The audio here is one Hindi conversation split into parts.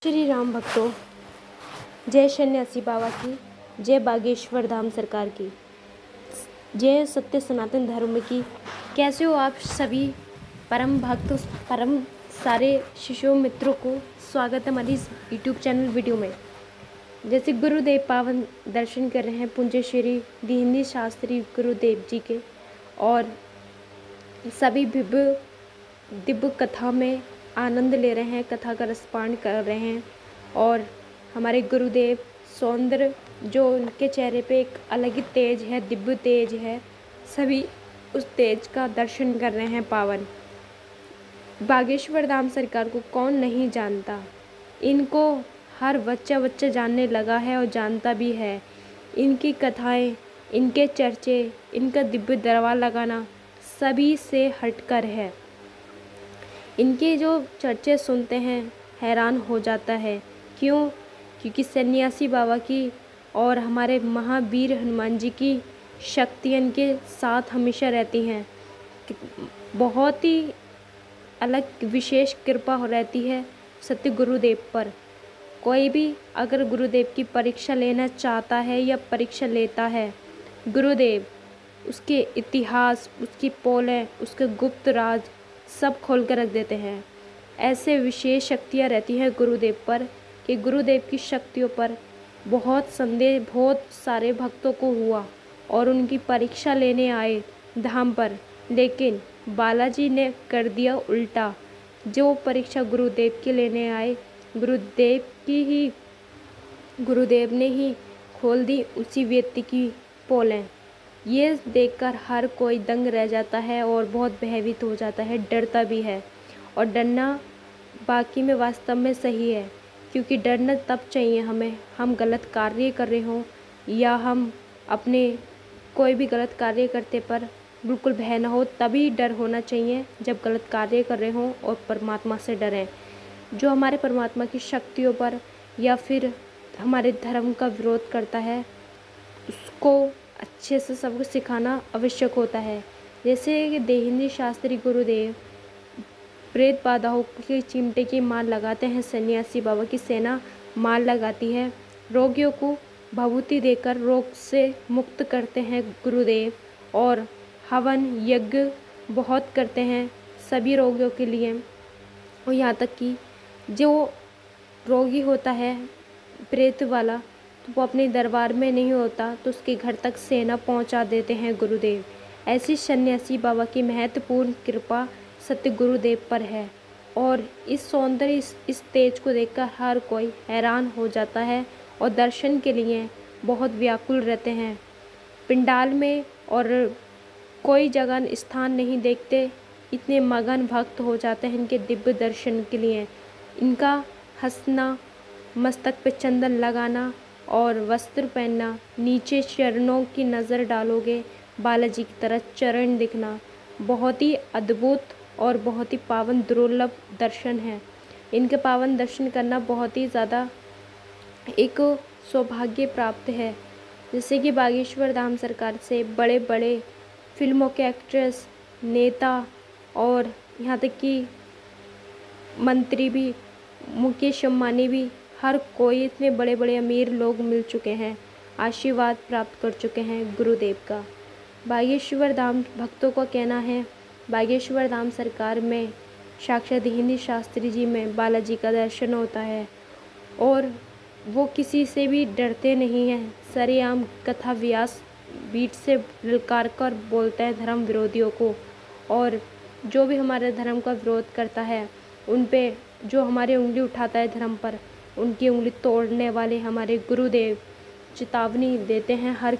श्री राम भक्तों, जय सन्यासी बाबा की, जय बागेश्वर धाम सरकार की, जय सत्य सनातन धर्म की। कैसे हो आप सभी परम भक्त, परम सारे शिष्यों मित्रों को स्वागत है हमारी इस यूट्यूब चैनल वीडियो में। जैसे गुरुदेव पावन दर्शन कर रहे हैं पूज्य श्री दीनदयाल शास्त्री गुरुदेव जी के, और सभी दिव्य कथा में आनंद ले रहे हैं, कथा का रसपान कर रहे हैं। और हमारे गुरुदेव सौंदर्य, जो उनके चेहरे पे एक अलग ही तेज है, दिव्य तेज है, सभी उस तेज का दर्शन कर रहे हैं पावन। बागेश्वर धाम सरकार को कौन नहीं जानता, इनको हर बच्चा जानने लगा है और जानता भी है। इनकी कथाएं, इनके चर्चे, इनका दिव्य दरबार लगाना सभी से हटकर है। इनके जो चर्चे सुनते हैं हैरान हो जाता है। क्यों? क्योंकि सन्यासी बाबा की और हमारे महावीर हनुमान जी की शक्ति इनके साथ हमेशा रहती हैं। बहुत ही अलग विशेष कृपा हो रहती है सत्य गुरुदेव पर। कोई भी अगर गुरुदेव की परीक्षा लेना चाहता है या परीक्षा लेता है, गुरुदेव उसके इतिहास, उसकी पोलें, उसके गुप्त राज सब खोल कर रख देते हैं। ऐसे विशेष शक्तियाँ रहती हैं गुरुदेव पर कि गुरुदेव की शक्तियों पर बहुत संदेह बहुत सारे भक्तों को हुआ और उनकी परीक्षा लेने आए धाम पर, लेकिन बालाजी ने कर दिया उल्टा। जो परीक्षा गुरुदेव के लेने आए, गुरुदेव ने ही खोल दी उसी व्यक्ति की पोलें। ये देखकर हर कोई दंग रह जाता है और बहुत भयभीत हो जाता है, डरता भी है। और डरना बाकी में वास्तव में सही है, क्योंकि डरना तब चाहिए हमें, हम गलत कार्य कर रहे हों या हम अपने कोई भी गलत कार्य करते पर बिल्कुल भय ना हो, तभी डर होना चाहिए जब गलत कार्य कर रहे हों और परमात्मा से डरें। जो हमारे परमात्मा की शक्तियों पर या फिर हमारे धर्म का विरोध करता है, उसको अच्छे से सबको सिखाना आवश्यक होता है। जैसे कि दीनदयाल शास्त्री गुरुदेव प्रेत बाधाओं के चिमटे की मार लगाते हैं, सन्यासी बाबा की सेना मार लगाती है, रोगियों को भभूति देकर रोग से मुक्त करते हैं गुरुदेव, और हवन यज्ञ बहुत करते हैं सभी रोगियों के लिए। और यहाँ तक कि जो रोगी होता है प्रेत वाला, तो वो अपने दरबार में नहीं होता तो उसके घर तक सेना पहुंचा देते हैं गुरुदेव। ऐसी सन्यासी बाबा की महत्वपूर्ण कृपा सत्य गुरुदेव पर है, और इस सौंदर्य, इस तेज को देखकर हर कोई हैरान हो जाता है और दर्शन के लिए बहुत व्याकुल रहते हैं। पंडाल में और कोई जगह स्थान नहीं देखते, इतने मगन भक्त हो जाते हैं इनके दिव्य दर्शन के लिए। इनका हंसना, मस्तक पे चंदन लगाना और वस्त्र पहनना, नीचे चरणों की नज़र डालोगे बालाजी की तरह चरण दिखना, बहुत ही अद्भुत और बहुत ही पावन दुर्लभ दर्शन है। इनके पावन दर्शन करना बहुत ही ज़्यादा एक सौभाग्य प्राप्त है। जैसे कि बागेश्वर धाम सरकार से बड़े बड़े फिल्मों के एक्ट्रेस, नेता और यहाँ तक कि मंत्री भी, मुकेश अंबानी भी, हर कोई, इतने बड़े बड़े अमीर लोग मिल चुके हैं, आशीर्वाद प्राप्त कर चुके हैं गुरुदेव का। बागेश्वर धाम भक्तों का कहना है, बागेश्वर धाम सरकार में साक्षात दीनदयाल शास्त्री जी में बालाजी का दर्शन होता है, और वो किसी से भी डरते नहीं हैं। सरेआम कथा व्यास बीट से ललकार कर बोलते हैं धर्म विरोधियों को, और जो भी हमारे धर्म का विरोध करता है उन पे, जो हमारी उंगली उठाता है धर्म पर, उनकी उंगली तोड़ने वाले हमारे गुरुदेव चेतावनी देते हैं हर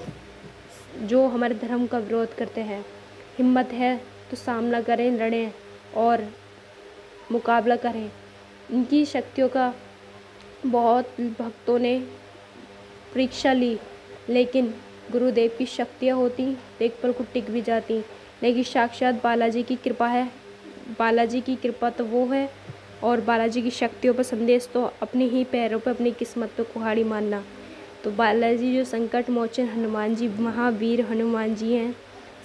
जो हमारे धर्म का विरोध करते हैं। हिम्मत है तो सामना करें, लड़ें और मुकाबला करें। इनकी शक्तियों का बहुत भक्तों ने परीक्षा ली, लेकिन गुरुदेव की शक्तियाँ होती तो एक पल को टिक भी जाती, लेकिन साक्षात बालाजी की कृपा है। बालाजी की कृपा तो वो है, और बालाजी की शक्तियों पर संदेश तो अपने ही पैरों पर अपनी किस्मत पर कुल्हाड़ी मारना। तो बालाजी जो संकट मोचन हनुमान जी, महावीर हनुमान जी हैं,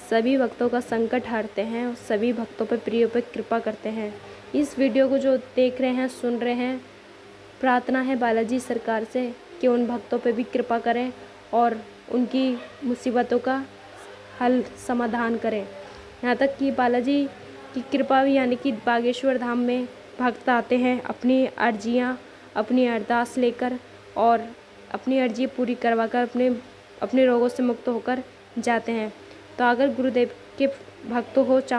सभी भक्तों का संकट हारते हैं और सभी भक्तों पर प्रिय पर कृपा करते हैं। इस वीडियो को जो देख रहे हैं, सुन रहे हैं, प्रार्थना है बालाजी सरकार से कि उन भक्तों पे भी कृपा करें और उनकी मुसीबतों का हल समाधान करें। यहाँ तक कि बालाजी की कृपा भी यानी कि बागेश्वर धाम में भक्त आते हैं अपनी अर्जियाँ, अपनी अरदास लेकर और अपनी अर्जी पूरी करवा कर अपने रोगों से मुक्त होकर जाते हैं। तो अगर गुरुदेव के भक्त हो